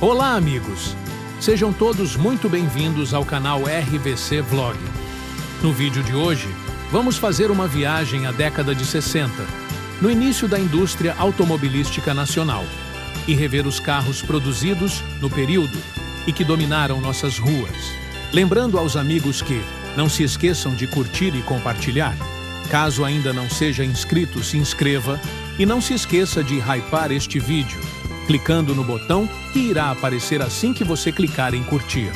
Olá, amigos! Sejam todos muito bem-vindos ao canal RVC Vlog. No vídeo de hoje, vamos fazer uma viagem à década de 60, no início da indústria automobilística nacional, e rever os carros produzidos no período e que dominaram nossas ruas. Lembrando aos amigos que não se esqueçam de curtir e compartilhar. Caso ainda não seja inscrito, se inscreva e não se esqueça de hypar este vídeo, clicando no botão que irá aparecer assim que você clicar em curtir.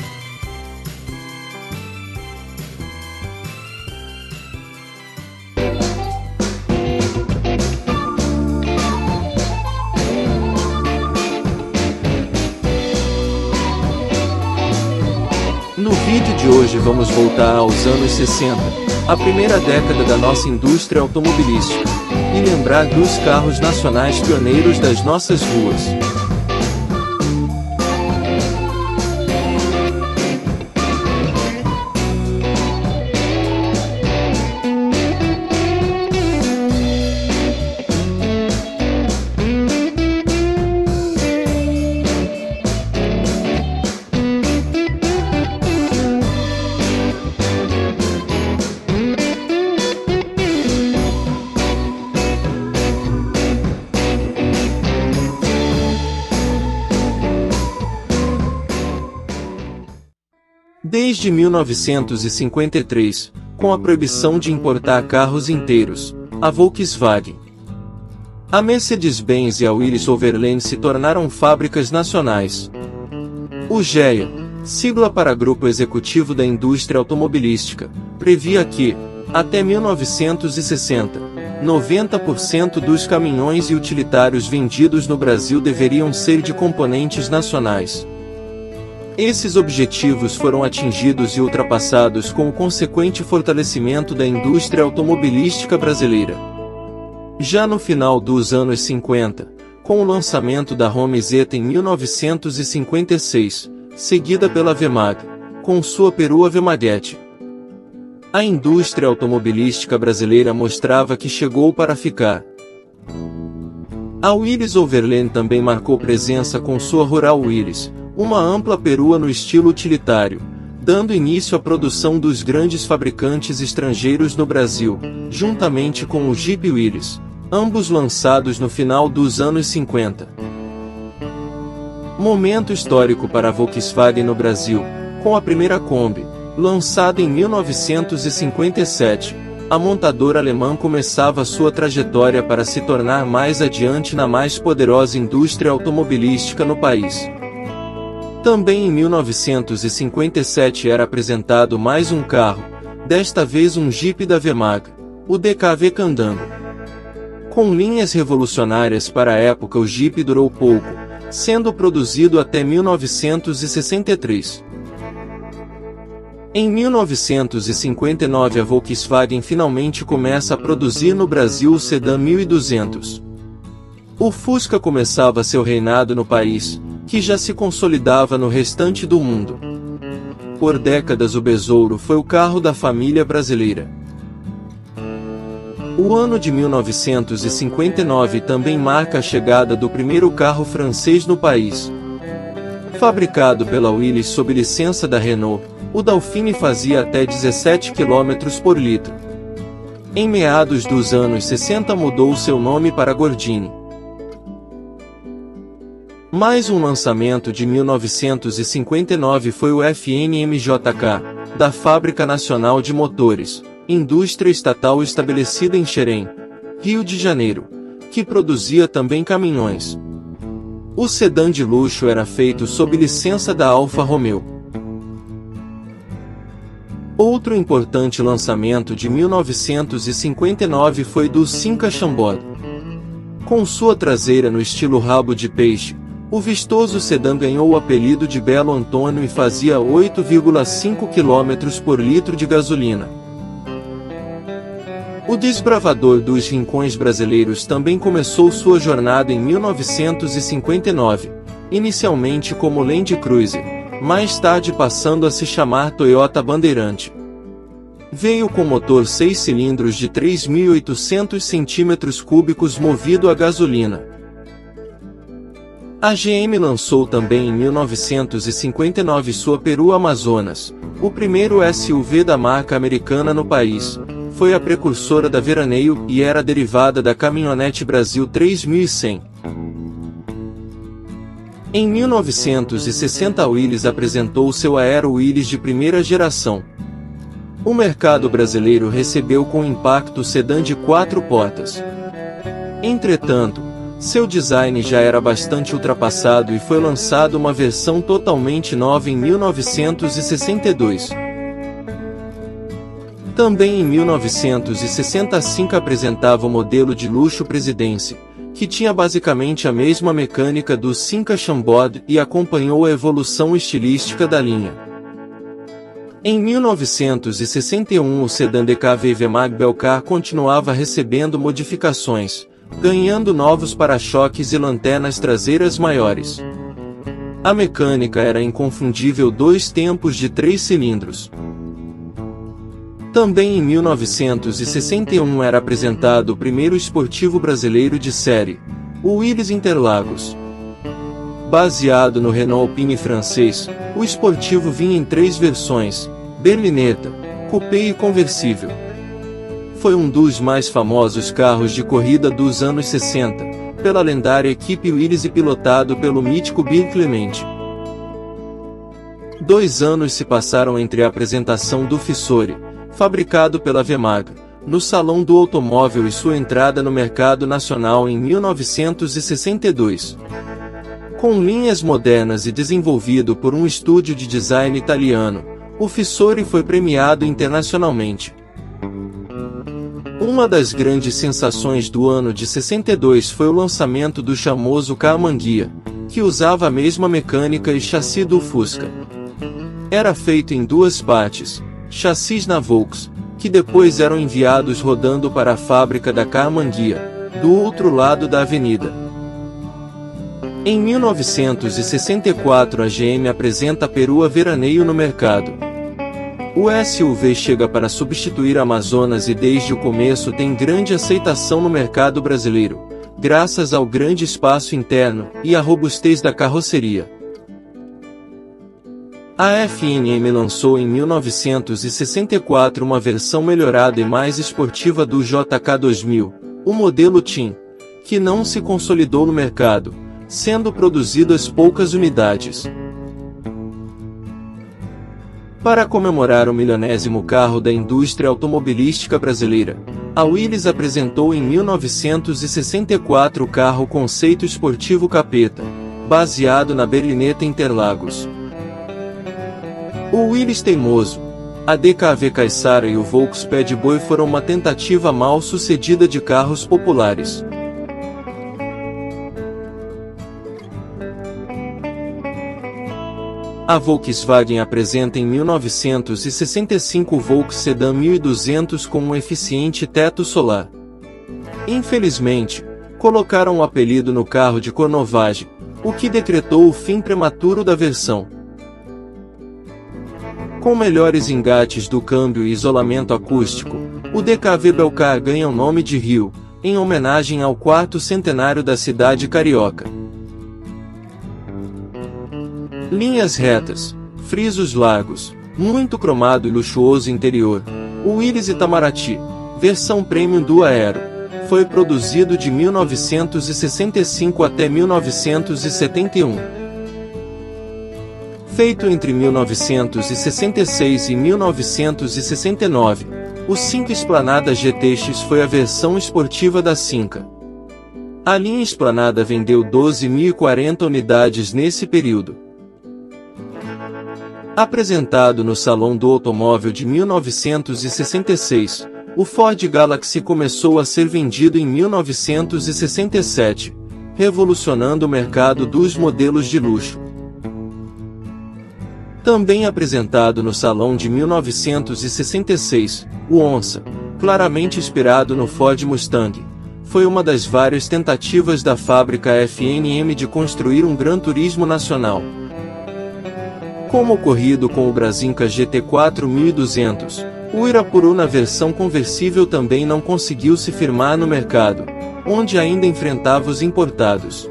No vídeo de hoje vamos voltar aos anos 60, a primeira década da nossa indústria automobilística, e lembrar dos carros nacionais pioneiros das nossas ruas. Desde 1953, com a proibição de importar carros inteiros, a Volkswagen, a Mercedes-Benz e a Willys-Overland se tornaram fábricas nacionais. O GEA, sigla para Grupo Executivo da Indústria Automobilística, previa que, até 1960, 90% dos caminhões e utilitários vendidos no Brasil deveriam ser de componentes nacionais. Esses objetivos foram atingidos e ultrapassados com o consequente fortalecimento da indústria automobilística brasileira. Já no final dos anos 50, com o lançamento da Home Zeta em 1956, seguida pela Vemag, com sua perua Vemaguete, a indústria automobilística brasileira mostrava que chegou para ficar. A Willys-Overland também marcou presença com sua Rural Willys, uma ampla perua no estilo utilitário, dando início à produção dos grandes fabricantes estrangeiros no Brasil, juntamente com o Jeep Willys, ambos lançados no final dos anos 50. Momento histórico para a Volkswagen no Brasil, com a primeira Kombi, lançada em 1957, a montadora alemã começava sua trajetória para se tornar mais adiante na mais poderosa indústria automobilística no país. Também em 1957 era apresentado mais um carro, desta vez um Jeep da Vemag, o DKV Candango. Com linhas revolucionárias para a época, o Jeep durou pouco, sendo produzido até 1963. Em 1959 a Volkswagen finalmente começa a produzir no Brasil o sedã 1200. O Fusca começava seu reinado no país, que já se consolidava no restante do mundo. Por décadas o Besouro foi o carro da família brasileira. O ano de 1959 também marca a chegada do primeiro carro francês no país. Fabricado pela Willys sob licença da Renault, o Dauphine fazia até 17 km por litro. Em meados dos anos 60 mudou seu nome para Gordini. Mais um lançamento de 1959 foi o FNMJK, da Fábrica Nacional de Motores, indústria estatal estabelecida em Xerém, Rio de Janeiro, que produzia também caminhões. O sedã de luxo era feito sob licença da Alfa Romeo. Outro importante lançamento de 1959 foi do Simca Chambord. Com sua traseira no estilo rabo de peixe, o vistoso sedã ganhou o apelido de Belo Antônio e fazia 8,5 km por litro de gasolina. O desbravador dos rincões brasileiros também começou sua jornada em 1959, inicialmente como Land Cruiser, mais tarde passando a se chamar Toyota Bandeirante. Veio com motor 6 cilindros de 3.800 cm3 movido a gasolina. A GM lançou também em 1959 sua Peru Amazonas, o primeiro SUV da marca americana no país. Foi a precursora da Veraneio e era derivada da caminhonete Brasil 3100. Em 1960 a Willys apresentou seu Aero Willys de primeira geração. O mercado brasileiro recebeu com impacto o sedã de 4 portas. Entretanto, seu design já era bastante ultrapassado e foi lançado uma versão totalmente nova em 1962. Também em 1965 apresentava o modelo de luxo Presidência, que tinha basicamente a mesma mecânica do Simca Chambord e acompanhou a evolução estilística da linha. Em 1961 o sedã DKV VMAG Belcar continuava recebendo modificações, ganhando novos para-choques e lanternas traseiras maiores. A mecânica era inconfundível 2 tempos de 3 cilindros. Também em 1961 era apresentado o primeiro esportivo brasileiro de série, o Willys Interlagos. Baseado no Renault Alpine francês, o esportivo vinha em 3 versões, berlineta, coupé e conversível. Foi um dos mais famosos carros de corrida dos anos 60, pela lendária equipe Willys e pilotado pelo mítico Bill Clemente. 2 anos se passaram entre a apresentação do Fissore, fabricado pela VMAG, no Salão do Automóvel e sua entrada no mercado nacional em 1962. Com linhas modernas e desenvolvido por um estúdio de design italiano, o Fissore foi premiado internacionalmente. Uma das grandes sensações do ano de 62 foi o lançamento do famoso Camanguia, que usava a mesma mecânica e chassi do Fusca. Era feito em 2 partes, chassis na Volks, que depois eram enviados rodando para a fábrica da Camanguia, do outro lado da avenida. Em 1964 a GM apresenta a Perua Veraneio no mercado. O SUV chega para substituir a Amazonas e desde o começo tem grande aceitação no mercado brasileiro, graças ao grande espaço interno e à robustez da carroceria. A FNM lançou em 1964 uma versão melhorada e mais esportiva do JK2000, o modelo Team, que não se consolidou no mercado, sendo produzidas poucas unidades. Para comemorar o milionésimo carro da indústria automobilística brasileira, a Willys apresentou em 1964 o carro conceito esportivo Capeta, baseado na berlineta Interlagos. O Willys Teimoso, a DKV Caissara e o Volks Pad Boy foram uma tentativa mal sucedida de carros populares. A Volkswagen apresenta em 1965 o Volks Sedan 1200 com um eficiente teto solar. Infelizmente, colocaram o apelido no carro de cornovagem, o que decretou o fim prematuro da versão. Com melhores engates do câmbio e isolamento acústico, o DKV Belcar ganha o nome de Rio, em homenagem ao 4º centenário da cidade carioca. Linhas retas, frisos largos, muito cromado e luxuoso interior. O Willys Itamaraty, versão Premium do Aero, foi produzido de 1965 até 1971. Feito entre 1966 e 1969, o Simca Esplanada GTX foi a versão esportiva da Simca. A linha Esplanada vendeu 12.040 unidades nesse período. Apresentado no Salão do Automóvel de 1966, o Ford Galaxy começou a ser vendido em 1967, revolucionando o mercado dos modelos de luxo. Também apresentado no Salão de 1966, o Onça, claramente inspirado no Ford Mustang, foi uma das várias tentativas da fábrica FNM de construir um Gran Turismo nacional. Como ocorrido com o Brasinca GT4 1200, o Irapuru na versão conversível também não conseguiu se firmar no mercado, onde ainda enfrentava os importados.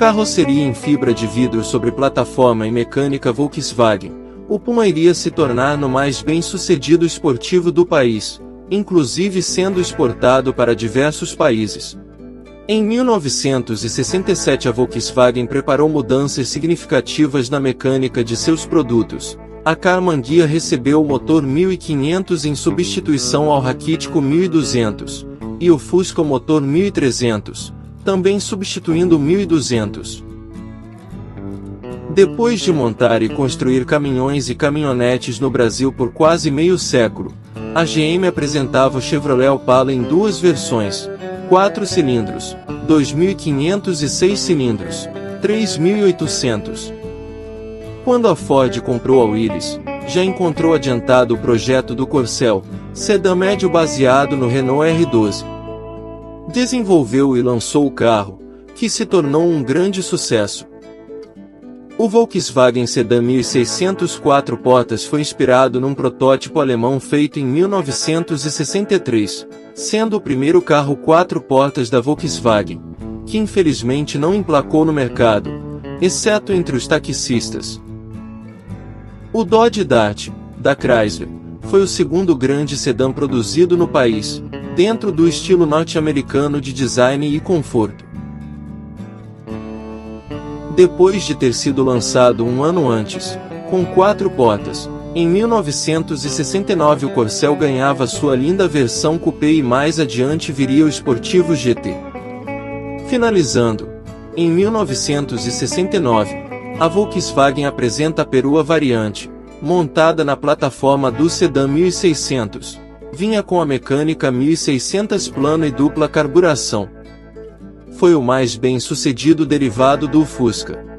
carroceria em fibra de vidro sobre plataforma e mecânica Volkswagen, o Puma iria se tornar no mais bem-sucedido esportivo do país, inclusive sendo exportado para diversos países. Em 1967 a Volkswagen preparou mudanças significativas na mecânica de seus produtos. A Carmanguia recebeu o motor 1500 em substituição ao raquítico 1200, e o Fusca o motor 1300, também substituindo o 1200. Depois de montar e construir caminhões e caminhonetes no Brasil por quase meio século, a GM apresentava o Chevrolet Opala em duas versões, 4 cilindros, 2.500 e 6 cilindros, 3.800. Quando a Ford comprou a Willys, já encontrou adiantado o projeto do Corcel, sedã médio baseado no Renault R12. Desenvolveu e lançou o carro, que se tornou um grande sucesso. O Volkswagen Sedã 1600 4 portas foi inspirado num protótipo alemão feito em 1963, sendo o primeiro carro 4 portas da Volkswagen, que infelizmente não emplacou no mercado, exceto entre os taxistas. O Dodge Dart, da Chrysler, foi o segundo grande sedã produzido no país, dentro do estilo norte-americano de design e conforto. Depois de ter sido lançado um ano antes, com 4 portas, em 1969 o Corcel ganhava sua linda versão coupé e mais adiante viria o esportivo GT. Finalizando, em 1969, a Volkswagen apresenta a perua variante, montada na plataforma do sedã 1600, vinha com a mecânica 1600 plano e dupla carburação. Foi o mais bem-sucedido derivado do Fusca.